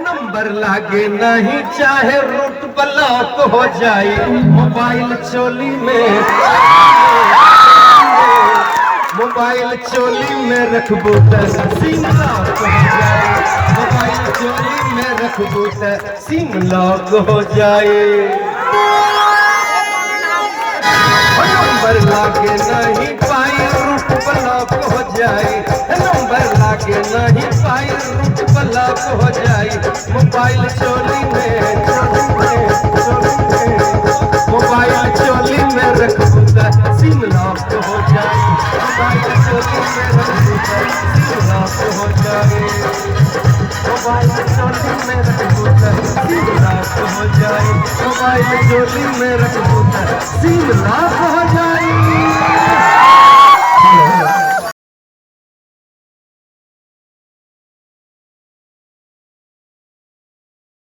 Number लागे नहीं चाहे रूट ब्लॉक हो जाए, मोबाइल चोली में, मोबाइल चोली में रखबू त सिम लॉक हो जाए, मोबाइल चोली में रखबू त सिम लॉक हो जाए। नंबर लागे नहीं पाई रूट ब्लॉक हो जाए, नंबर लागे नहीं पाई रूट ब्लॉक हो जाए, मोबाइल चोली में, मोबाइल चोली में रखबू त सिम लॉक हो जाए, मोबाइल चोली में रखबू त सिम लॉक हो जाए, मोबाइल चोली में रखबू त सिम लॉक हो जाए, मोबाइल चोली में रखबू त सिम लॉक हो जाए।